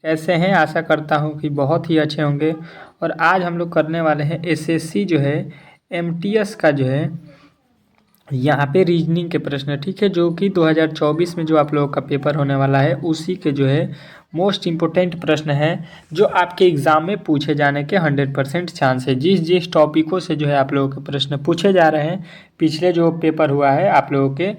कैसे हैं? आशा करता हूँ कि बहुत ही अच्छे होंगे। और आज हम लोग करने वाले हैं एसएससी जो है एमटीएस का जो है यहाँ पे रीजनिंग के प्रश्न, ठीक है, जो कि 2024 में जो आप लोगों का पेपर होने वाला है उसी के जो है मोस्ट इम्पोर्टेंट प्रश्न है जो आपके एग्ज़ाम में पूछे जाने के 100% चांस है। जिस जिस टॉपिकों से जो है आप लोगों के प्रश्न पूछे जा रहे हैं, पिछले जो पेपर हुआ है आप लोगों के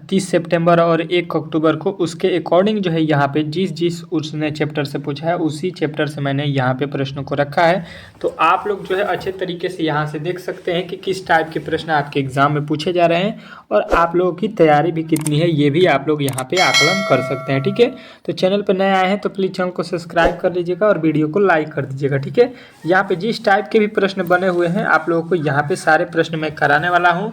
30 सितंबर और 1 अक्टूबर को, उसके अकॉर्डिंग जो है यहाँ पे जिस जिस उसने चैप्टर से पूछा है उसी चैप्टर से मैंने यहाँ पे प्रश्नों को रखा है। तो आप लोग जो है अच्छे तरीके से यहाँ से देख सकते हैं कि किस टाइप के प्रश्न आपके एग्ज़ाम में पूछे जा रहे हैं और आप लोगों की तैयारी भी कितनी है, ये भी आप लोग यहाँ पे आकलन कर सकते हैं, ठीक है। तो चैनल पर नए आए हैं तो प्लीज़ चैनल को सब्सक्राइब कर लीजिएगा और वीडियो को लाइक कर दीजिएगा, ठीक है। यहाँ पे जिस टाइप के भी प्रश्न बने हुए हैं आप लोगों को यहाँ पे सारे प्रश्न मैं कराने वाला हूँ,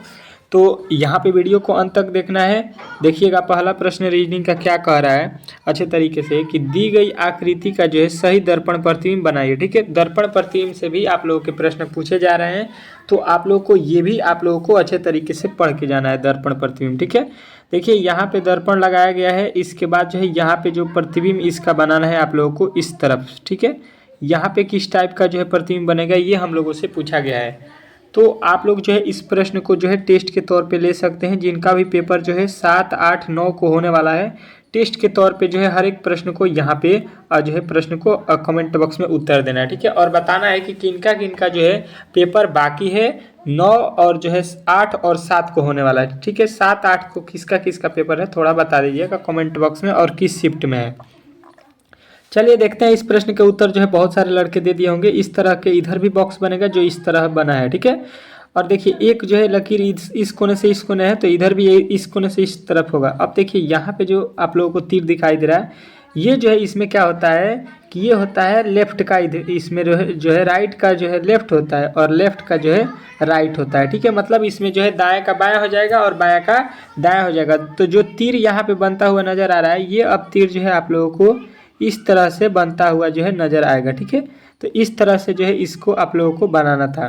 तो यहाँ पे वीडियो को अंत तक देखना है। देखिएगा पहला प्रश्न रीजनिंग का क्या कह रहा है अच्छे तरीके से कि दी गई आकृति का जो है सही दर्पण प्रतिबिंब बनाइए, ठीक है। दर्पण प्रतिबिंब से भी आप लोगों के प्रश्न पूछे जा रहे हैं, तो आप लोगों को ये भी आप लोगों को अच्छे तरीके से पढ़ के जाना है दर्पण प्रतिबिंब, ठीक है। देखिए यहाँ पे दर्पण लगाया गया है, इसके बाद जो है यहाँ पे जो प्रतिबिंब इसका बनाना है आप लोगों को इस तरफ, ठीक है। यहाँ पे किस टाइप का जो है प्रतिबिंब बनेगा ये हम लोगों से पूछा गया है। तो आप लोग जो है इस प्रश्न को जो है टेस्ट के तौर पे ले सकते हैं, जिनका भी पेपर जो है 7, 8, 9 को होने वाला है। टेस्ट के तौर पे जो है हर एक प्रश्न को यहाँ पे जो है प्रश्न को कमेंट बॉक्स में उत्तर देना है, ठीक है। और बताना है कि किनका किनका जो है पेपर बाकी है 9 और जो है 8 और 7 को होने वाला है, ठीक है। 7, 8 को किसका किसका पेपर है थोड़ा बता दीजिएगा कमेंट बॉक्स में और किस शिफ्ट में है। चलिए देखते हैं इस प्रश्न के उत्तर जो है बहुत सारे लड़के दे दिए होंगे। इस तरह के इधर भी बॉक्स बनेगा जो इस तरह बना है, ठीक है। और देखिए एक जो है लकीर इस कोने से इस कोने है, तो इधर भी इस कोने से इस तरफ होगा। अब देखिए यहाँ पे जो आप लोगों को तीर दिखाई दे रहा है, ये जो है इसमें क्या होता है कि ये होता है लेफ्ट का, इधर इसमें जो है राइट का जो है लेफ्ट होता है और लेफ्ट का जो है राइट होता है, ठीक है। मतलब इसमें जो है दाएं का बायां हो जाएगा और बायां का दायां हो जाएगा। तो जो तीर यहाँ पे बनता हुआ नजर आ रहा है, ये अब तीर जो है आप लोगों को इस तरह से बनता हुआ जो है नज़र आएगा, ठीक है। तो इस तरह से जो है इसको आप लोगों को बनाना था।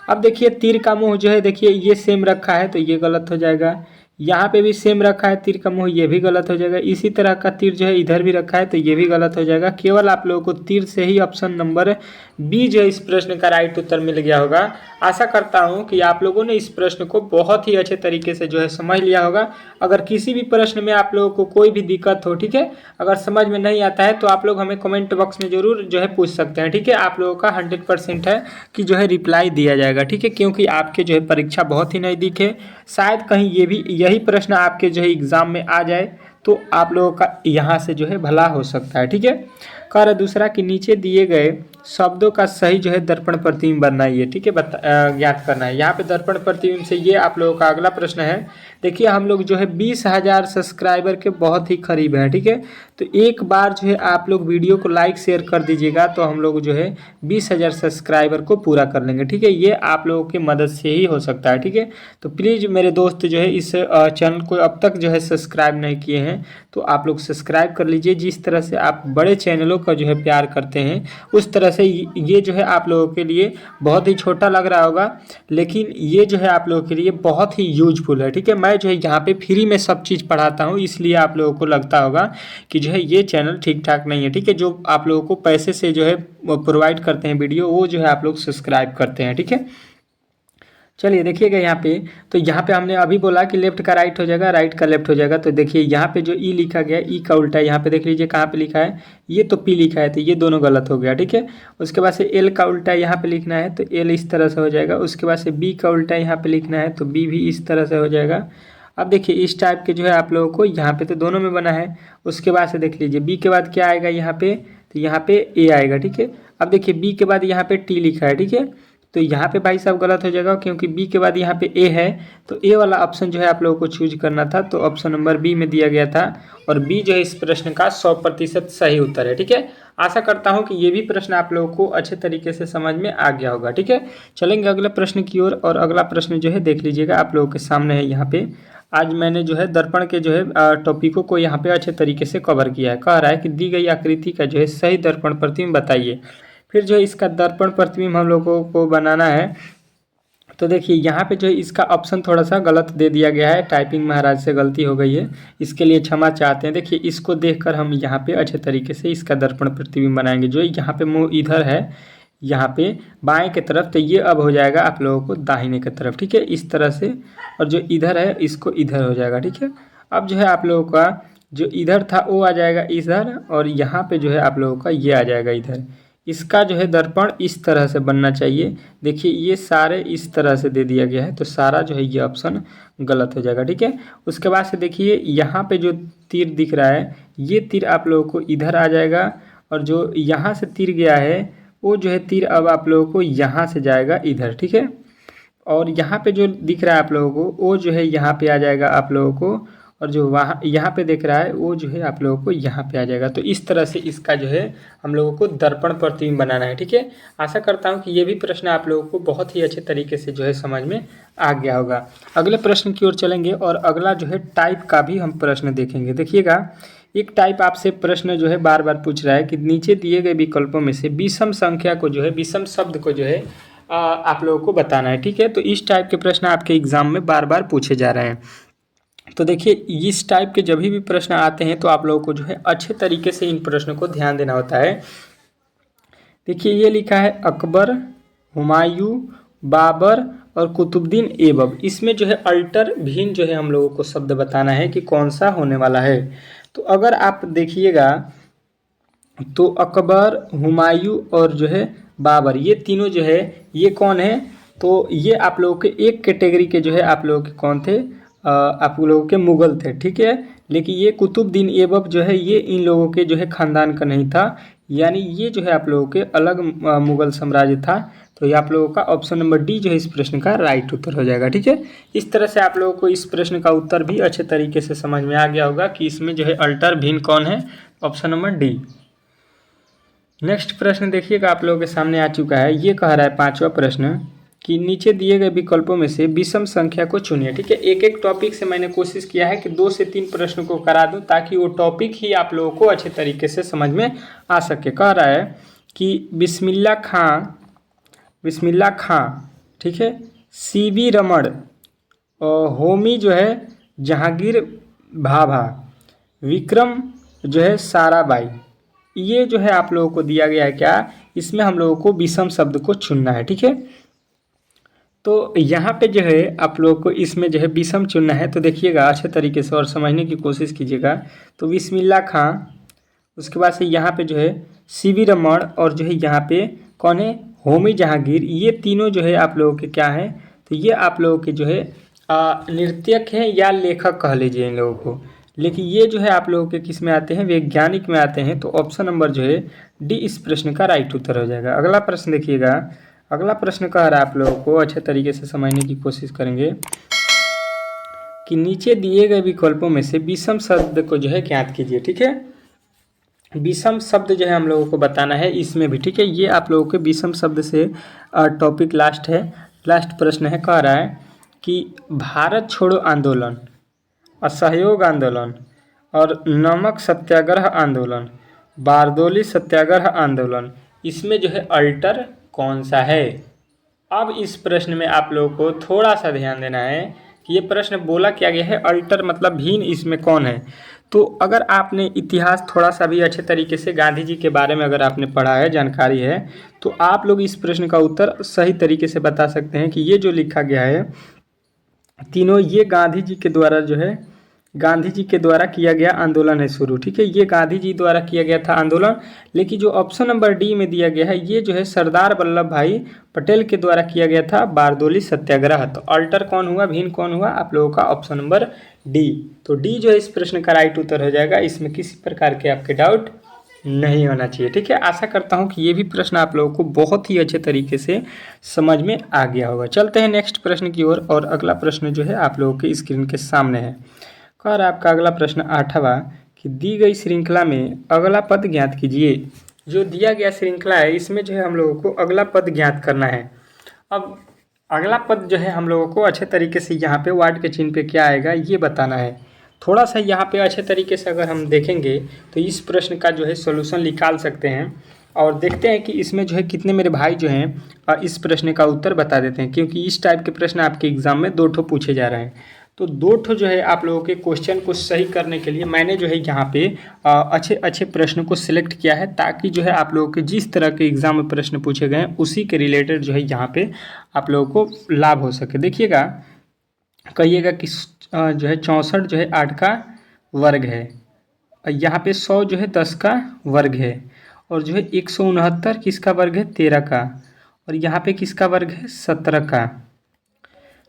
अब देखिए तीर का मुंह जो है देखिए ये सेम रखा है तो ये गलत हो जाएगा। यहाँ पे भी सेम रखा है तीर का मुंह, ये भी गलत हो जाएगा। इसी तरह का तीर जो है इधर भी रखा है तो ये भी गलत हो जाएगा। केवल आप लोगों को तीर से ही ऑप्शन नंबर बी जो है इस प्रश्न का राइट उत्तर मिल गया होगा। आशा करता हूँ कि आप लोगों ने इस प्रश्न को बहुत ही अच्छे तरीके से जो है समझ लिया होगा। अगर किसी भी प्रश्न में आप लोगों को कोई भी दिक्कत हो, ठीक है, अगर समझ में नहीं आता है तो आप लोग हमें कमेंट बॉक्स में ज़रूर जो है पूछ सकते हैं, ठीक है। आप लोगों का 100% है कि जो है रिप्लाई दिया जाएगा, ठीक है, क्योंकि आपके जो है परीक्षा बहुत ही नज़दीक है। शायद कहीं ये भी यही प्रश्न आपके जो है एग्ज़ाम में आ जाए तो आप लोगों का यहाँ से जो है भला हो सकता है, ठीक है। कह रहा दूसरा कि नीचे दिए गए शब्दों का सही जो है दर्पण प्रतिबिंब बनाइए, ठीक है, ज्ञात करना है। यहाँ पे दर्पण प्रतिबिंब से ये आप लोगों का अगला प्रश्न है। देखिए हम लोग जो है 20,000 सब्सक्राइबर के बहुत ही करीब हैं, ठीक है। तो एक बार जो है आप लोग वीडियो को लाइक शेयर कर दीजिएगा तो हम लोग जो है 20,000 सब्सक्राइबर को पूरा कर लेंगे, ठीक है। ये आप लोगों की मदद से ही हो सकता है, ठीक है। तो प्लीज़ मेरे दोस्त जो है इस चैनल को अब तक जो है सब्सक्राइब नहीं किए हैं तो आप लोग सब्सक्राइब कर लीजिए। जिस तरह से आप बड़े चैनलों का जो है प्यार करते हैं उस तरह से ये जो है आप लोगों के लिए बहुत ही छोटा लग रहा होगा, लेकिन ये जो है आप लोगों के लिए बहुत ही यूजफुल है, ठीक है। मैं जो है यहाँ पे फ्री में सब चीज़ पढ़ाता हूँ, इसलिए आप लोगों को लगता होगा कि जो है ये चैनल ठीक ठाक नहीं है, ठीक है। जो आप लोगों को पैसे से जो है प्रोवाइड करते हैं वीडियो, वो जो है आप लोग सब्सक्राइब करते हैं, ठीक है। चलिए देखिएगा यहाँ पे, तो यहाँ पे हमने अभी बोला कि लेफ्ट का राइट हो जाएगा, राइट का लेफ्ट हो जाएगा। तो देखिए यहाँ पे जो ई लिखा गया है, ई का उल्टा है, यहाँ पे देख लीजिए कहाँ पे लिखा है, ये तो पी लिखा है तो ये दोनों गलत हो गया, ठीक है। उसके बाद से एल का उल्टा यहाँ पे लिखना है तो एल इस तरह से हो जाएगा। उसके बाद से बी का उल्टा यहाँ पे लिखना है तो बी भी इस तरह से हो जाएगा। अब देखिए इस टाइप के जो है आप लोगों को यहाँ पे तो दोनों में बना है। उसके बाद से देख लीजिए बी के बाद क्या आएगा यहाँ पे, तो यहाँ पे ए आएगा, ठीक है। अब देखिए बी के बाद यहाँ पे टी लिखा है, ठीक है। तो यहाँ पे भाई साहब गलत हो जाएगा क्योंकि बी के बाद यहाँ पे ए है, तो ए वाला ऑप्शन जो है आप लोगों को चूज करना था, तो ऑप्शन नंबर बी में दिया गया था और बी जो है इस प्रश्न का 100% सही उत्तर है, ठीक है। आशा करता हूँ कि ये भी प्रश्न आप लोगों को अच्छे तरीके से समझ में आ गया होगा, ठीक है। चलेंगे अगले प्रश्न की ओर और अगला प्रश्न जो है देख लीजिएगा आप लोगों के सामने है। यहाँ पे आज मैंने जो है दर्पण के जो है टॉपिकों को यहाँ पे अच्छे तरीके से कवर किया है। कह रहा है कि दी गई आकृति का जो है सही दर्पण प्रतिबिंब बताइए। फिर जो है इसका दर्पण प्रतिबिंब हम लोगों को बनाना है तो देखिए यहाँ पे जो है इसका ऑप्शन थोड़ा सा गलत दे दिया गया है, टाइपिंग महाराज से गलती हो गई है, इसके लिए क्षमा चाहते हैं। देखिए इसको देखकर हम यहाँ पे अच्छे तरीके से इसका दर्पण प्रतिबिंब बनाएंगे। जो यहाँ पे मुंह इधर है यहाँ पे बाएं की तरफ, तो ये अब हो जाएगा आप लोगों को दाहिने की तरफ, ठीक है, इस तरह से। और जो इधर है इसको इधर हो जाएगा, ठीक है। अब जो है आप लोगों का जो इधर था वो आ जाएगा इधर, और यहाँ पे जो है आप लोगों का ये आ जाएगा इधर। इसका जो है दर्पण इस तरह से बनना चाहिए। देखिए ये सारे इस तरह से दे दिया गया है, तो सारा जो है ये ऑप्शन गलत हो जाएगा, ठीक है। उसके बाद से देखिए यहाँ पे जो तीर दिख रहा है, ये तीर आप लोगों को इधर आ जाएगा, और जो यहाँ से तीर गया है वो जो है तीर अब आप लोगों को यहाँ से जाएगा इधर, ठीक है। और यहाँ पे जो दिख रहा है आप लोगों को वो जो है यहाँ पे आ जाएगा आप लोगों को, और जो वहाँ यहाँ पे दिख रहा है वो जो है आप लोगों को यहाँ पे आ जाएगा। तो इस तरह से इसका जो है हम लोगों को दर्पण प्रतिबिंब बनाना है, ठीक है। आशा करता हूँ कि ये भी प्रश्न आप लोगों को बहुत ही अच्छे तरीके से जो है समझ में आ गया होगा। अगले प्रश्न की ओर चलेंगे, और अगला जो है टाइप का भी हम प्रश्न देखेंगे। देखिएगा एक टाइप आपसे प्रश्न जो है बार बार पूछ रहा है कि नीचे दिए गए विकल्पों में से विषम संख्या को जो है, विषम शब्द को जो है आप लोगों को बताना है, ठीक है। तो इस टाइप के प्रश्न आपके एग्जाम में बार बार पूछे जा रहे हैं। तो देखिए इस टाइप के जब भी प्रश्न आते हैं तो आप लोगों को जो है अच्छे तरीके से इन प्रश्नों को ध्यान देना होता है। देखिए ये लिखा है अकबर, हुमायूं, बाबर और कुतुबुद्दीन ऐबक। इसमें जो है अल्टर भिन्न जो है हम लोगों को शब्द बताना है कि कौन सा होने वाला है। तो अगर आप देखिएगा तो अकबर, हुमायूं और जो है बाबर, ये तीनों जो है ये कौन है, तो ये आप लोगों के एक कैटेगरी के जो है आप लोगों के कौन थे, आप लोगों के मुगल थे, ठीक है। लेकिन ये कुतुबुद्दीन ऐबक जो है ये इन लोगों के जो है ख़ानदान का नहीं था, यानी ये जो है आप लोगों के अलग मुगल साम्राज्य था। तो ये आप लोगों का ऑप्शन नंबर डी जो है इस प्रश्न का राइट उत्तर हो जाएगा, ठीक है। इस तरह से आप लोगों को इस प्रश्न का उत्तर भी अच्छे तरीके से समझ में आ गया होगा कि इसमें जो है अल्टर भिन्न कौन है, ऑप्शन नंबर डी। नेक्स्ट प्रश्न देखिएगा आप लोगों के सामने आ चुका है। ये कह रहा है पांचवा प्रश्न कि नीचे दिए गए विकल्पों में से विषम संख्या को चुनिए, ठीक है। एक एक टॉपिक से मैंने कोशिश किया है कि 2 से 3 प्रश्न को करा दूं ताकि वो टॉपिक ही आप लोगों को अच्छे तरीके से समझ में आ सके। कह रहा है कि बिस्मिल्लाह खां, ठीक है, सीवी रमण और होमी जो है जहांगीर भाभा, विक्रम जो है साराभाई, ये जो है आप लोगों को दिया गया है क्या, इसमें हम लोगों को विषम शब्द को चुनना है, ठीक है। तो यहाँ पे जो है आप लोगों को इसमें जो है विषम चुनना है। तो देखिएगा अच्छे तरीके से और समझने की कोशिश कीजिएगा। तो बिस्मिल्लाह खां, उसके बाद से यहाँ पे जो है सीवी रमण, और जो है यहाँ पे कौन है, होमी जहांगीर, ये तीनों जो है आप लोगों के क्या हैं, तो ये आप लोगों के जो है नृत्यक हैं या लेखक कह लीजिए इन लोगों को। लेकिन ये जो है आप लोगों के किस में आते हैं, वैज्ञानिक में आते हैं। तो ऑप्शन नंबर जो है डी इस प्रश्न का राइट उत्तर हो जाएगा। अगला प्रश्न देखिएगा। अगला प्रश्न कह रहा है आप लोगों को अच्छे तरीके से समझने की कोशिश करेंगे कि नीचे दिए गए विकल्पों में से विषम शब्द को जो है ज्ञात कीजिए, ठीक है। विषम शब्द जो है हम लोगों को बताना है इसमें भी, ठीक है। ये आप लोगों के विषम शब्द से टॉपिक लास्ट है, लास्ट प्रश्न है। कह रहा है कि भारत छोड़ो आंदोलन, असहयोग आंदोलन और नमक सत्याग्रह आंदोलन, बारदोली सत्याग्रह आंदोलन, इसमें जो है अल्टर कौन सा है। अब इस प्रश्न में आप लोगों को थोड़ा सा ध्यान देना है कि ये प्रश्न बोला क्या गया है, अल्टर मतलब भिन्न, इसमें कौन है। तो अगर आपने इतिहास थोड़ा सा भी अच्छे तरीके से गांधी जी के बारे में अगर आपने पढ़ा है, जानकारी है, तो आप लोग इस प्रश्न का उत्तर सही तरीके से बता सकते हैं कि ये जो लिखा गया है तीनों, ये गांधी जी के द्वारा जो है, गांधी जी के द्वारा किया गया आंदोलन है शुरू, ठीक है। ये गांधी जी द्वारा किया गया था आंदोलन। लेकिन जो ऑप्शन नंबर डी में दिया गया है ये जो है सरदार वल्लभ भाई पटेल के द्वारा किया गया था बारदोली सत्याग्रह। तो अल्टर कौन हुआ, भिन्न कौन हुआ, आप लोगों का ऑप्शन नंबर डी। तो डी जो है इस प्रश्न का राइट उत्तर हो जाएगा। इसमें किसी प्रकार के आपके डाउट नहीं होना चाहिए, ठीक है। आशा करता हूँ कि ये भी प्रश्न आप लोगों को बहुत ही अच्छे तरीके से समझ में आ गया होगा। चलते हैं नेक्स्ट प्रश्न की ओर, और अगला प्रश्न जो है आप लोगों के स्क्रीन के सामने है। और आपका अगला प्रश्न 8वां कि दी गई श्रृंखला में अगला पद ज्ञात कीजिए। जो दिया गया श्रृंखला है इसमें जो है हम लोगों को अगला पद ज्ञात करना है। अब अगला पद जो है हम लोगों को अच्छे तरीके से यहाँ पे वार्ड के चिन्ह पे क्या आएगा ये बताना है। थोड़ा सा यहाँ पे अच्छे तरीके से अगर हम देखेंगे तो इस प्रश्न का जो है सॉल्यूशन निकाल सकते हैं। और देखते हैं कि इसमें जो है कितने मेरे भाई जो हैं इस प्रश्न का उत्तर बता देते हैं, क्योंकि इस टाइप के प्रश्न आपके एग्जाम में 2 ठो पूछे जा रहे हैं। तो 2 ठो जो है आप लोगों के क्वेश्चन को सही करने के लिए मैंने जो है यहाँ पे अच्छे अच्छे प्रश्न को सिलेक्ट किया है, ताकि जो है आप लोगों के जिस तरह के एग्जाम में प्रश्न पूछे गए हैं उसी के रिलेटेड जो है यहाँ पे आप लोगों को लाभ हो सके। देखिएगा, कहिएगा कि जो है 64 जो है 8 का वर्ग है, यहाँ पे 100 जो है 10 का वर्ग है, और जो है 169 किसका वर्ग है 13 का, और यहाँ पे किसका वर्ग है 17 का,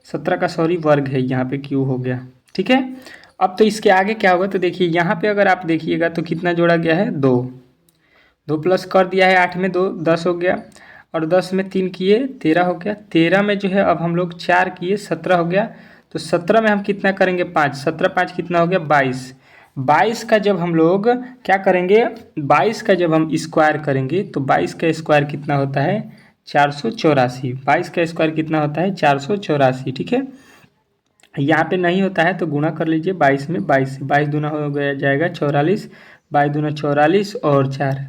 17 का सॉरी वर्ग है, यहाँ पे क्यों हो गया। ठीक है, अब तो इसके आगे क्या होगा, तो देखिए यहाँ पे अगर आप देखिएगा तो कितना जोड़ा गया है 2, 2 प्लस कर दिया है 8 में 2 10 हो गया, और 10 में 3 किए 13 हो गया, 13 में जो है अब हम लोग 4 किए 17 हो गया, तो 17 में हम कितना करेंगे 5, 17 5 कितना हो गया 22, 22 का जब हम लोग क्या करेंगे, 22 का जब हम स्क्वायर करेंगे तो 22 का स्क्वायर कितना होता है 484, 22 का स्क्वायर कितना होता है 484। ठीक है, यहाँ पे नहीं होता है तो गुणा कर लीजिए 22 में, 22 से 22 दूना हो गया जाएगा 44, 22 दूना 44 और 4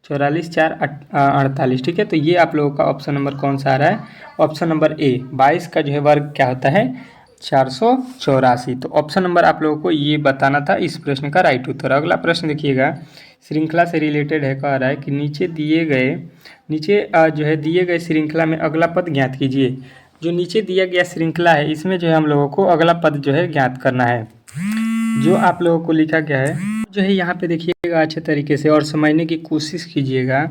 44 4 48। ठीक है, तो ये आप लोगों का ऑप्शन नंबर कौन सा आ रहा है, ऑप्शन नंबर ए, 22 का जो है वर्ग क्या होता है 484। तो ऑप्शन नंबर आप लोगों को ये बताना था इस प्रश्न का राइट उत्तर। अगला प्रश्न देखिएगा, श्रृंखला से रिलेटेड है, कह रहा है कि नीचे जो है दिए गए श्रृंखला में अगला पद ज्ञात कीजिए। जो नीचे दिया गया श्रृंखला है इसमें जो है हम लोगों को अगला पद जो है ज्ञात करना है। जो आप लोगों को लिखा गया है जो है यहाँ पे देखिएगा अच्छे तरीके से और समझने की कोशिश कीजिएगा।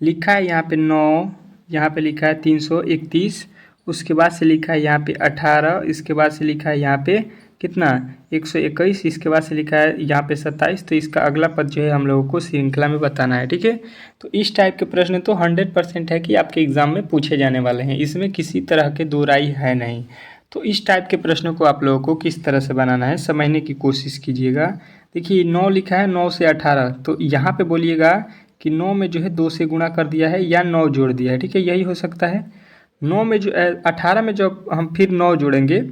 लिखा है यहाँ पे 9, यहाँ पे लिखा है 331, उसके बाद से लिखा है यहाँ पे 18, इसके बाद से लिखा है यहाँ पे कितना 121, इसके बाद से लिखा है यहाँ पे 27। तो इसका अगला पद जो है हम लोगों को श्रृंखला में बताना है। ठीक है, तो इस टाइप के प्रश्न तो 100% है कि आपके एग्जाम में पूछे जाने वाले हैं, इसमें किसी तरह के दो राय है नहीं। तो इस टाइप के प्रश्नों को आप लोगों को किस तरह से बनाना है समझने की कोशिश कीजिएगा। देखिए 9 लिखा है, 9 से 18, तो यहाँ पे बोलिएगा कि 9 में जो है 2 से गुणा कर दिया है या 9 जोड़ दिया है। ठीक है, यही हो सकता है। 9 में जो 18 में जब हम फिर 9 जोड़ेंगे,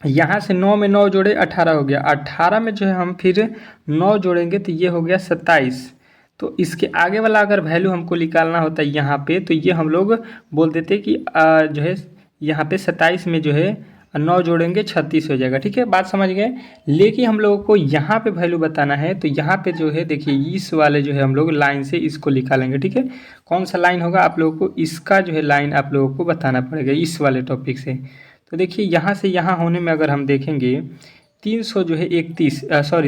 यहाँ से 9 में 9 जोड़े 18 हो गया, 18 में जो है हम फिर 9 जोड़ेंगे तो ये हो गया 27। तो इसके आगे वाला अगर वैल्यू हमको निकालना होता है यहाँ पे, तो ये हम लोग बोल देते कि जो है यहाँ पे 27 में जो है 9 जोड़ेंगे 36 हो जाएगा। ठीक है, बात समझ गए। लेकिन हम लोगों को यहाँ पे वैल्यू बताना है, तो यहाँ पे जो है देखिए इस वाले जो है हम लोग लाइन से इसको निकालेंगे। ठीक है, कौन सा लाइन होगा आप लोगों को इसका जो है लाइन आप लोगों को बताना पड़ेगा इस वाले टॉपिक से। तो देखिए यहाँ से यहाँ होने में अगर हम देखेंगे 300 जो है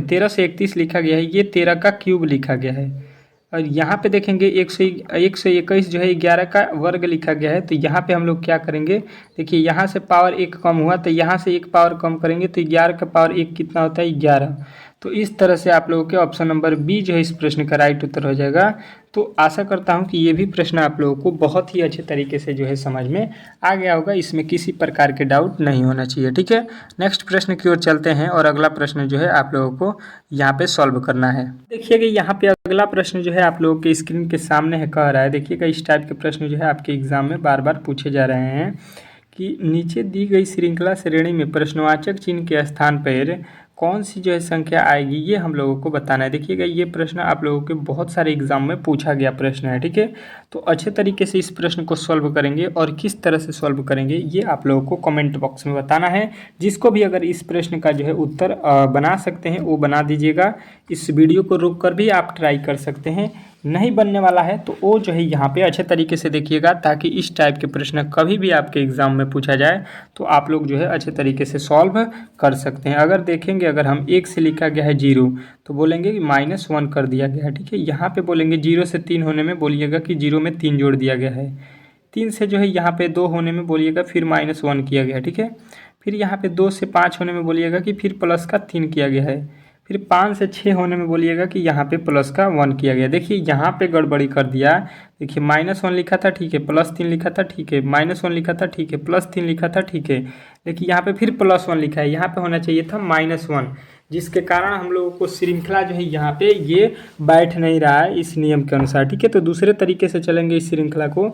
13 से 31 लिखा गया है, ये 13 का क्यूब लिखा गया है। और यहाँ पे देखेंगे 121 जो है 11 का वर्ग लिखा गया है। तो यहाँ पे हम लोग क्या करेंगे, देखिए यहाँ से पावर 1 कम हुआ तो यहाँ से 1 पावर कम करेंगे तो 11 का पावर 1 कितना होता है 11। तो इस तरह से आप लोगों के ऑप्शन नंबर बी जो है इस प्रश्न का राइट उत्तर हो जाएगा। तो आशा करता हूँ कि ये भी प्रश्न आप लोगों को बहुत ही अच्छे तरीके से जो है समझ में आ गया होगा, इसमें किसी प्रकार के डाउट नहीं होना चाहिए। ठीक है, नेक्स्ट प्रश्न की ओर चलते हैं और अगला प्रश्न जो है आप लोगों को यहाँ पे सॉल्व करना है। देखिएगा यहाँ पे अगला प्रश्न जो है आप लोगों के स्क्रीन के सामने है, कह रहा है देखिएगा इस टाइप के प्रश्न जो है आपके एग्जाम में बार बार पूछे जा रहे हैं कि नीचे दी गई श्रृंखला श्रेणी में प्रश्नवाचक चिन्ह के स्थान पर कौन सी जो है संख्या आएगी, ये हम लोगों को बताना है। देखिएगा ये प्रश्न आप लोगों के बहुत सारे एग्जाम में पूछा गया प्रश्न है। ठीक है, तो अच्छे तरीके से इस प्रश्न को सॉल्व करेंगे और किस तरह से सॉल्व करेंगे ये आप लोगों को कमेंट बॉक्स में बताना है। जिसको भी अगर इस प्रश्न का जो है उत्तर बना सकते हैं वो बना दीजिएगा। इस वीडियो को रोक कर भी आप ट्राई कर सकते हैं, नहीं बनने वाला है तो वो जो है यहाँ पे अच्छे तरीके से देखिएगा, ताकि इस टाइप के प्रश्न कभी भी आपके एग्जाम में पूछा जाए तो आप लोग जो है अच्छे तरीके से सॉल्व कर सकते हैं। अगर देखेंगे अगर हम 1 से लिखा गया है 0 तो बोलेंगे कि -1 कर दिया गया है। ठीक है, यहाँ पे बोलेंगे 0 से 3 होने में बोलिएगा कि 0 में 3 जोड़ दिया गया है। 3 से जो है यहाँ पे 2 होने में बोलिएगा फिर -1 किया गया है। ठीक है, फिर यहाँ पे 2 से 5 होने में बोलिएगा कि फिर प्लस का 3 किया गया है। फिर 5 से 6 होने में बोलिएगा कि यहाँ पे प्लस का 1 किया गया। देखिए यहाँ पे गड़बड़ी कर दिया। देखिए -1 लिखा था ठीक है, +3 लिखा था ठीक है, -1 लिखा था ठीक है, +3 लिखा था ठीक है, लेकिन यहाँ पे फिर +1 लिखा है। यहाँ पे होना चाहिए था -1, जिसके कारण हम लोगों को श्रृंखला जो है यहाँ पे ये बैठ नहीं रहा है इस नियम के अनुसार। ठीक है, तो दूसरे तरीके से चलेंगे इस श्रृंखला को।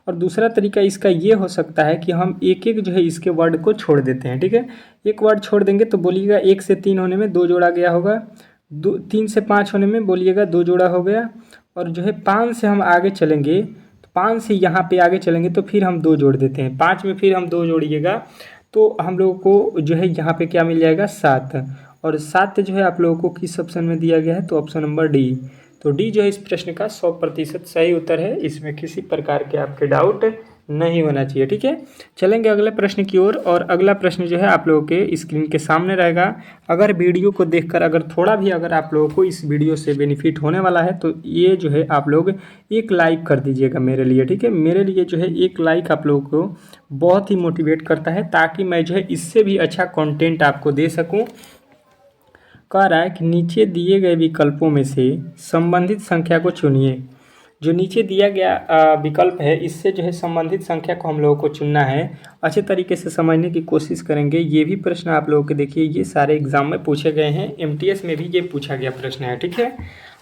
और दूसरा तरीका इसका ये हो सकता है कि हम एक एक जो है इसके वर्ड को छोड़ देते हैं। ठीक है, एक वर्ड छोड़ देंगे तो बोलिएगा 1 से 3 होने में 2 जोड़ा गया होगा, 3 से 5 होने में बोलिएगा 2 जोड़ा हो गया, और जो है 5 से हम आगे चलेंगे, तो 5 से यहाँ पे आगे चलेंगे तो फिर हम 2 जोड़ देते हैं। 5 में फिर हम 2 जोड़िएगा तो हम लोगों को जो है यहाँ पे क्या मिल जाएगा 7। और 7 जो है आप लोगों को किस ऑप्शन में दिया गया है, तो ऑप्शन नंबर डी। तो डी जो है इस प्रश्न का 100% सही उत्तर है। इसमें किसी प्रकार के आपके डाउट नहीं होना चाहिए। ठीक है, चलेंगे अगले प्रश्न की ओर। और अगला प्रश्न जो है आप लोगों के स्क्रीन के सामने रहेगा। अगर वीडियो को देखकर अगर थोड़ा भी अगर आप लोगों को इस वीडियो से बेनिफिट होने वाला है तो ये जो है आप लोग एक लाइक कर दीजिएगा मेरे लिए। ठीक है, मेरे लिए जो है एक लाइक आप लोगों को बहुत ही मोटिवेट करता है, ताकि मैं जो है इससे भी अच्छा कंटेंट आपको दे सकूँ। कह रहा है कि नीचे दिए गए विकल्पों में से संबंधित संख्या को चुनिए। जो नीचे दिया गया विकल्प है, इससे जो है संबंधित संख्या को हम लोगों को चुनना है। अच्छे तरीके से समझने की कोशिश करेंगे। ये भी प्रश्न आप लोगों के देखिए ये सारे एग्जाम में पूछे गए हैं, एमटीएस में भी ये पूछा गया प्रश्न है। ठीक है,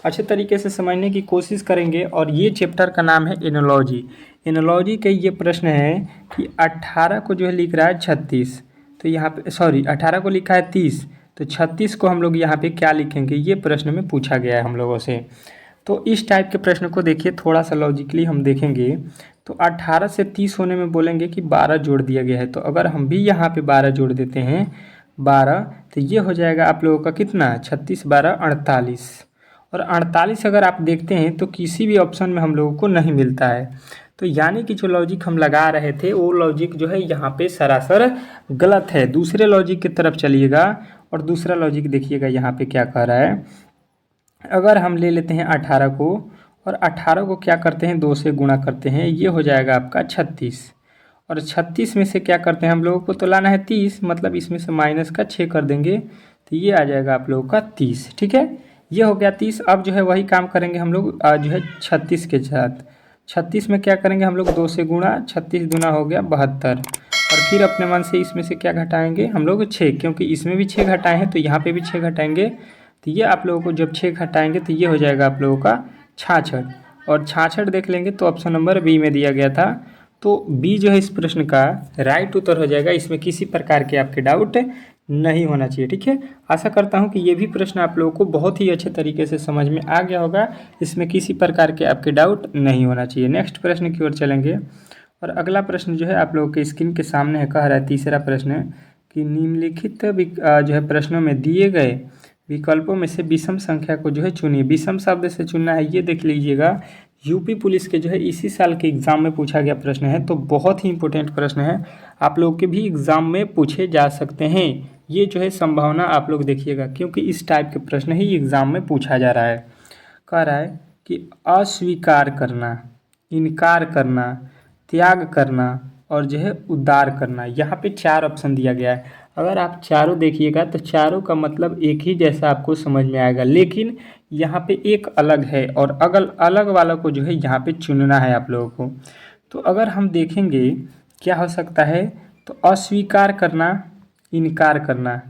अच्छे तरीके से समझने की कोशिश करेंगे। और ये चैप्टर का नाम है एनोलॉजी। एनोलॉजी के ये प्रश्न है कि 18 को जो है लिख रहा है 36, तो यहाँ पे सॉरी 18 को लिखा है 30, तो 36 को हम लोग यहाँ पे क्या लिखेंगे, ये प्रश्न में पूछा गया है हम लोगों से। तो इस टाइप के प्रश्न को देखिए थोड़ा सा लॉजिकली हम देखेंगे तो 18 से 30 होने में बोलेंगे कि 12 जोड़ दिया गया है। तो अगर हम भी यहाँ पे 12 जोड़ देते हैं 12, तो ये हो जाएगा आप लोगों का कितना 36 12 48। और 48 अगर आप देखते हैं तो किसी भी ऑप्शन में हम लोगों को नहीं मिलता है। तो यानी कि जो लॉजिक हम लगा रहे थे वो लॉजिक जो है यहाँ पे सरासर गलत है। दूसरे लॉजिक की तरफ चलिएगा और दूसरा लॉजिक देखिएगा यहाँ पे क्या कह रहा है। अगर हम ले लेते हैं 18 को और 18 को क्या करते हैं 2 से गुणा करते हैं, ये हो जाएगा आपका 36। और 36 में से क्या करते हैं हम लोगों को तो लाना है 30, मतलब इसमें से माइनस का 6 कर देंगे तो ये आ जाएगा आप लोगों का 30। ठीक है, ये हो गया 30। अब जो है वही काम करेंगे हम लोग जो है 36 के साथ। 36 में क्या करेंगे हम लोग 2 से गुणा, 36 दूना हो गया 72। और फिर अपने मन से इसमें से क्या घटाएंगे हम लोग 6, क्योंकि इसमें भी 6 घटाए हैं तो यहाँ पे भी 6 घटाएंगे। तो ये आप लोगों को जब 6 घटाएंगे तो ये हो जाएगा आप लोगों का 66। और 66 देख लेंगे तो ऑप्शन नंबर बी में दिया गया था। तो बी जो है इस प्रश्न का राइट उत्तर हो जाएगा। इसमें किसी प्रकार के आपके डाउट नहीं होना चाहिए। ठीक है, आशा करता हूँ कि ये भी प्रश्न आप लोगों को बहुत ही अच्छे तरीके से समझ में आ गया होगा। इसमें किसी प्रकार के आपके डाउट नहीं होना चाहिए। नेक्स्ट प्रश्न की ओर चलेंगे। और अगला प्रश्न जो है आप लोगों के स्क्रीन के सामने है। कह रहा है तीसरा प्रश्न कि निम्नलिखित जो है प्रश्नों में दिए गए विकल्पों में से विषम संख्या को जो है चुनिए। विषम शब्द से चुनना है, ये देख लीजिएगा। यूपी पुलिस के जो है इसी साल के एग्ज़ाम में पूछा गया प्रश्न है, तो बहुत ही इंपॉर्टेंट प्रश्न है। आप लोग के भी एग्ज़ाम में पूछे जा सकते हैं। ये जो है संभावना आप लोग देखिएगा, क्योंकि इस टाइप के प्रश्न ही एग्ज़ाम में पूछा जा रहा है। कह रहा है कि अस्वीकार करना, इनकार करना, त्याग करना और जो है उद्धार करना। यहाँ पे 4 ऑप्शन दिया गया है। अगर आप चारों देखिएगा तो चारों का मतलब एक ही जैसा आपको समझ में आएगा, लेकिन यहाँ पे एक अलग है और अलग वाला को जो है यहाँ पे चुनना है आप लोगों को। तो अगर हम देखेंगे क्या हो सकता है, तो अस्वीकार करना, इनकार करना,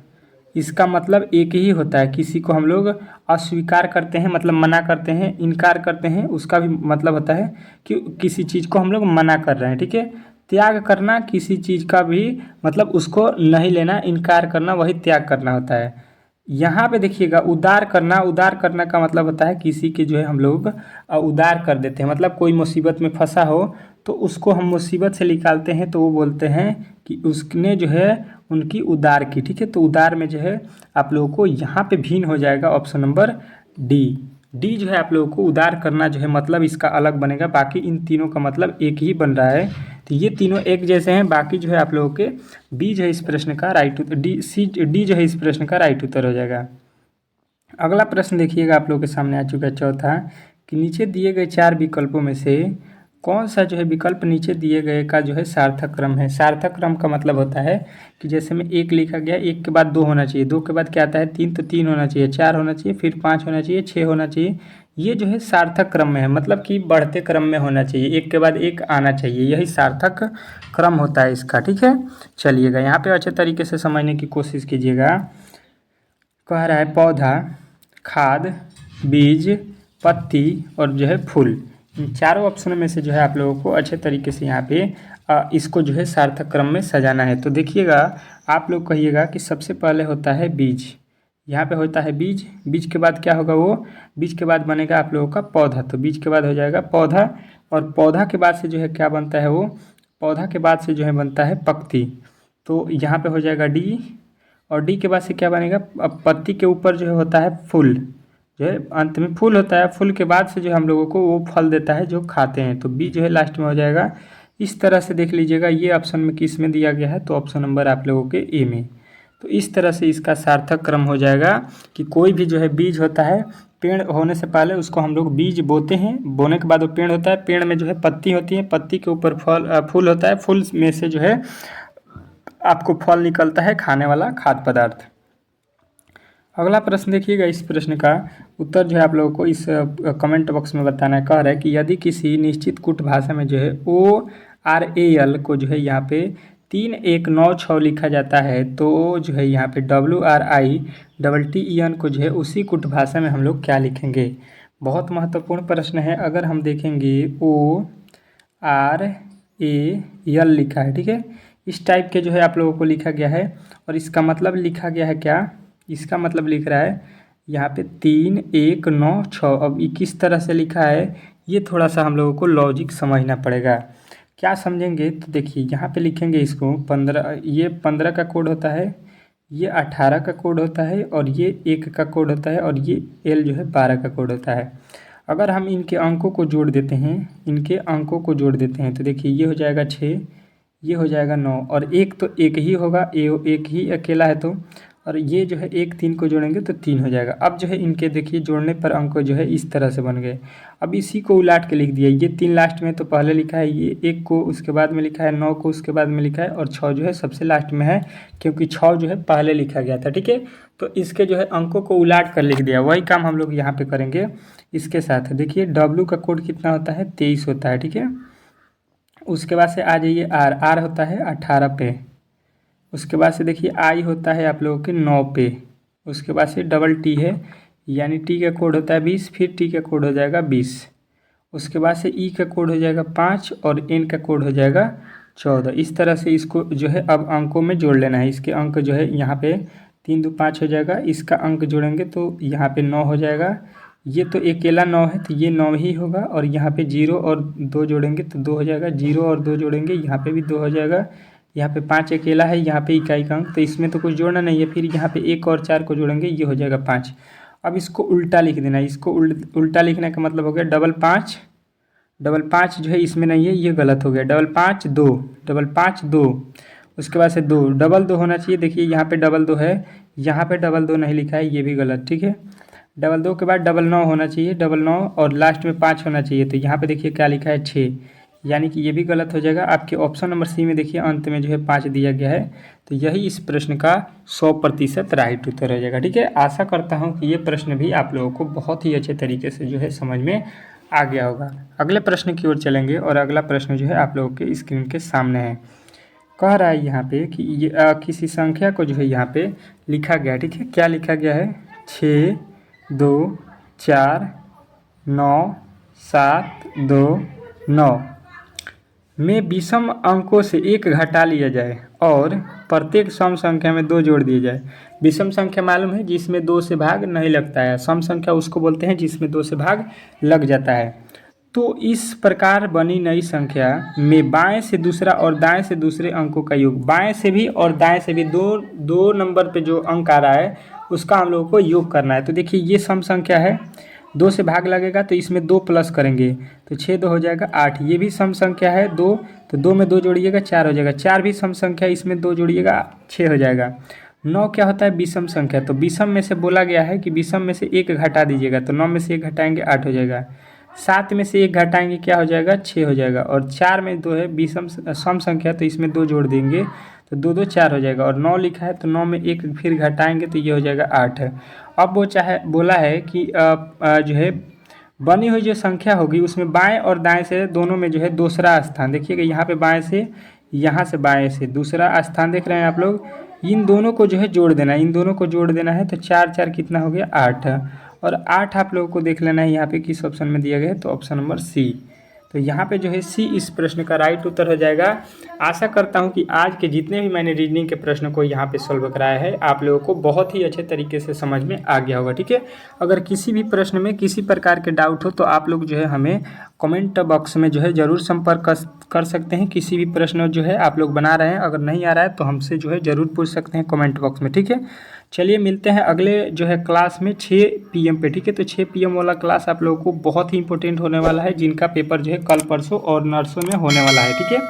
इसका मतलब एक ही होता है। किसी को हम लोग अस्वीकार करते हैं मतलब मना करते हैं, इनकार करते हैं उसका भी मतलब होता है कि किसी चीज़ को हम लोग मना कर रहे हैं। ठीक है, त्याग करना किसी चीज़ का भी मतलब उसको नहीं लेना, इनकार करना वही त्याग करना होता है। यहाँ पे देखिएगा उदार करना, उदार करना का मतलब होता है किसी के जो है हम लोग उदार कर देते हैं। मतलब कोई मुसीबत में फंसा हो तो उसको हम मुसीबत से निकालते हैं तो वो बोलते हैं कि उसने जो है उनकी उदार की। ठीक है, तो उदार में जो है आप लोगों को यहाँ पे भिन्न हो जाएगा ऑप्शन नंबर डी। डी जो है आप लोगों को उदार करना जो है मतलब इसका अलग बनेगा, बाकी इन तीनों का मतलब एक ही बन रहा है। तो ये तीनों एक जैसे हैं, बाकी जो है आप लोगों के बी जो है इस प्रश्न का राइट डी जो है इस प्रश्न का राइट उत्तर हो जाएगा। अगला प्रश्न देखिएगा आप लोगों के सामने आ चुका है चौथा, कि नीचे दिए गए 4 विकल्पों में से कौन सा जो है विकल्प नीचे दिए गए का जो है सार्थक क्रम है। सार्थक क्रम का मतलब होता है कि जैसे में 1 लिखा गया, 1 के बाद 2 होना चाहिए, 2 के बाद क्या आता है 3, तो 3 होना चाहिए, 4 होना चाहिए, फिर 5 होना चाहिए, 6 होना चाहिए। ये जो है सार्थक क्रम में है, मतलब कि बढ़ते क्रम में होना चाहिए, 1 के बाद 1 आना चाहिए, यही सार्थक क्रम होता है इसका। ठीक है, चलिएगा यहाँ पे अच्छे तरीके से समझने की कोशिश कीजिएगा। कह रहा है पौधा, खाद, बीज, पत्ती और जो है फूल, इन चारों ऑप्शनों में से जो है आप लोगों को अच्छे तरीके से यहाँ पे इसको जो है सार्थक क्रम में सजाना है। तो देखिएगा आप लोग कहिएगा कि सबसे पहले होता है बीज, यहाँ पे होता है बीज, बीज के बाद क्या होगा, वो बीज के बाद बनेगा आप लोगों का पौधा, तो बीज के बाद हो जाएगा पौधा, और पौधा के बाद से जो है क्या बनता है, वो पौधा के बाद से जो है बनता है पत्ती, तो यहाँ पे हो जाएगा डी, और डी के बाद से क्या बनेगा, अब पत्ती के ऊपर जो है होता है फूल, जो है अंत में फूल होता है, फूल के बाद से जो हम लोगों को वो फल देता है जो खाते हैं, तो बी जो है लास्ट में हो जाएगा। इस तरह से देख लीजिएगा, ये ऑप्शन में किस में दिया गया है, तो ऑप्शन नंबर आप लोगों के ए में। तो इस तरह से इसका सार्थक क्रम हो जाएगा कि कोई भी जो है बीज होता है, पेड़ होने से पहले उसको हम लोग बीज बोते हैं, बोने के बाद वो पेड़ होता है, पेड़ में जो है पत्ती होती है, पत्ती के ऊपर फूल होता है, फूल में से जो है आपको फल निकलता है खाने वाला खाद्य पदार्थ। अगला प्रश्न देखिएगा, इस प्रश्न का उत्तर जो है आप लोगों को इस कमेंट बॉक्स में बताना है। कह रहा है कि यदि किसी निश्चित कूट भाषा में जो है ORAL को जो है यहाँ पे 3196 लिखा जाता है, तो जो है यहाँ पे WRITTEN को जो है उसी कूट भाषा में हम लोग क्या लिखेंगे। बहुत महत्वपूर्ण प्रश्न है। अगर हम देखेंगे ORAL लिखा है, ठीक है, इस टाइप के जो है आप लोगों को लिखा गया है, और इसका मतलब लिखा गया है क्या, इसका मतलब लिख रहा है यहाँ पे 3196। अब ये किस तरह से लिखा है, ये थोड़ा सा हम लोगों को लॉजिक समझना पड़ेगा। क्या समझेंगे, तो देखिए यहाँ पे लिखेंगे इसको 15, ये 15 का कोड होता है, ये 18 का कोड होता है, और ये 1 का कोड होता है, और ये L जो है 12 का कोड होता है। अगर हम इनके अंकों को जोड़ देते हैं, इनके अंकों को जोड़ देते हैं, तो देखिए ये हो जाएगा 6, ये हो जाएगा 9, और एक तो एक ही होगा, एक ही अकेला है, तो और ये जो है 1 3 को जोड़ेंगे तो 3 हो जाएगा। अब जो है इनके देखिए जोड़ने पर अंक जो है इस तरह से बन गए। अब इसी को उलाट के लिख दिया, ये 3 लास्ट में तो पहले लिखा है, ये 1 को उसके बाद में लिखा है, 9 को उसके बाद में लिखा है, और 6 जो है सबसे लास्ट में है, क्योंकि 6 जो है पहले लिखा गया था, ठीक है। तो इसके जो है अंकों को उलाट कर लिख दिया। वही काम हम लोग यहाँ पे करेंगे इसके साथ। देखिए W का कोड कितना होता है, 23 होता है, ठीक है। उसके बाद से आ जाइए R होता है 18 पे। उसके बाद से देखिए आई होता है आप लोगों के 9 पे। उसके बाद से डबल टी है, यानी टी का कोड होता है 20, फिर टी का कोड हो जाएगा 20। उसके बाद से ई का कोड हो जाएगा 5, और एन का कोड हो जाएगा 14। इस तरह से इसको जो है अब अंकों में जोड़ लेना है। इसके अंक जो है यहाँ पे 3 2 5 हो जाएगा, इसका अंक जोड़ेंगे तो यहाँ पे 9 हो जाएगा। ये तो अकेला 9 है, तो ये 9 ही होगा, और यहाँ पे 0 और 2 जोड़ेंगे तो 2 हो जाएगा, 0 और 2 जोड़ेंगे यहाँ पे भी 2 हो जाएगा। यहाँ पे 5 अकेला है, यहाँ पे इकाई का अंक, तो इसमें तो कुछ जोड़ना नहीं है। फिर यहाँ पे 1 और 4 को जोड़ेंगे, ये हो जाएगा 5। अब इसको उल्टा लिख देना है। इसको उल्टा लिखने का मतलब हो गया डबल 5, डबल 5 जो है इसमें नहीं है, ये गलत हो गया। डबल 5 2, डबल 5 2, उसके बाद से 2, डबल 2 होना चाहिए। देखिए यहाँ पे डबल 2 है, यहाँ पे डबल 2 नहीं लिखा है, ये भी गलत, ठीक है। डबल 2 के बाद डबल 9 होना चाहिए, डबल 9, और लास्ट में 5 होना चाहिए। तो यहाँ पे देखिए क्या लिखा है 6, यानी कि ये भी गलत हो जाएगा। आपके ऑप्शन नंबर सी में देखिए अंत में जो है 5 दिया गया है। तो यही इस प्रश्न का 100% राइट उत्तर हो जाएगा, ठीक है। आशा करता हूँ कि ये प्रश्न भी आप लोगों को बहुत ही अच्छे तरीके से जो है समझ में आ गया होगा। अगले प्रश्न की ओर चलेंगे, और अगला प्रश्न जो है आप लोगों के स्क्रीन के सामने है। कह रहा है यहाँ पे कि ये किसी संख्या को जो है यहाँ पे लिखा गया है, ठीक है। क्या लिखा गया है, 6 2 4 9 7 2 9 में विषम अंकों से 1 घटा लिया जाए, और प्रत्येक सम संख्या में 2 जोड़ दिए जाए। विषम संख्या मालूम है, जिसमें 2 से भाग नहीं लगता है। सम संख्या उसको बोलते हैं जिसमें 2 से भाग लग जाता है। तो इस प्रकार बनी नई संख्या में बाएं से दूसरा और दाएं से दूसरे अंकों का योग, बाएं से भी और दाएं से भी दो नंबर पे जो अंक आ रहा है उसका हम लोगों को योग करना है। तो देखिए ये सम संख्या है, 2 से भाग लगेगा तो इसमें 2 प्लस करेंगे तो 6 2 हो जाएगा 8। ये भी सम संख्या है 2, तो 2 में 2 जोड़िएगा 4 हो जाएगा। 4 भी सम संख्या, इसमें 2 जोड़िएगा 6 हो जाएगा। 9 क्या होता है, विषम संख्या। तो विषम में से बोला गया है कि विषम में से 1 घटा दीजिएगा, तो 9 में से 1 घटाएंगे 8 हो जाएगा। 7 में से 1 घटाएंगे क्या हो जाएगा, 6 हो जाएगा। और 4 में 2 है विषम सम संख्या, तो इसमें 2 जोड़ देंगे तो 2 2 4 हो जाएगा। और 9 लिखा है तो 9 में 1 फिर घटाएंगे तो ये हो जाएगा 8। अब वो बोला है कि जो है बनी हुई जो संख्या होगी उसमें बाएं और दाएं से दोनों में जो है दूसरा स्थान, देखिएगा यहाँ पे बाएं से, यहाँ से बाएं से दूसरा स्थान देख रहे हैं आप लोग। इन दोनों को जो है जोड़ देना है, इन दोनों को जोड़ देना है। तो 4 4 कितना हो गया 8, और 8 आप लोगों को देख लेना है यहाँ पे किस ऑप्शन में दिया गया है, तो ऑप्शन नंबर सी। तो यहाँ पे जो है सी इस प्रश्न का राइट उत्तर हो जाएगा। आशा करता हूँ कि आज के जितने भी मैंने रीजनिंग के प्रश्न को यहाँ पे सॉल्व कराया है आप लोगों को बहुत ही अच्छे तरीके से समझ में आ गया होगा। ठीक है, अगर किसी भी प्रश्न में किसी प्रकार के डाउट हो तो आप लोग जो है हमें कमेंट बॉक्स में जो है ज़रूर संपर्क कर सकते हैं। किसी भी प्रश्न जो है आप लोग बना रहे हैं, अगर नहीं आ रहा है तो हमसे जो है ज़रूर पूछ सकते हैं कमेंट बॉक्स में। ठीक है, चलिए मिलते हैं अगले जो है क्लास में 6 PM पे। ठीक है, तो 6 PM वाला क्लास आप लोगों को बहुत ही इंपॉर्टेंट होने वाला है, जिनका पेपर जो है कल परसों और नरसों में होने वाला है। ठीक है,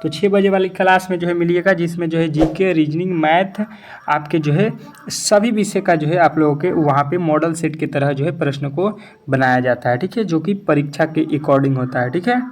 तो 6 बजे वाली क्लास में जो है मिलिएगा, जिसमें जो है जीके, रीजनिंग, मैथ आपके जो है सभी विषय का जो है आप लोगों के वहाँ पे मॉडल सेट की तरह जो है प्रश्न को बनाया जाता है। ठीक है, जो कि परीक्षा के अकॉर्डिंग होता है। ठीक है।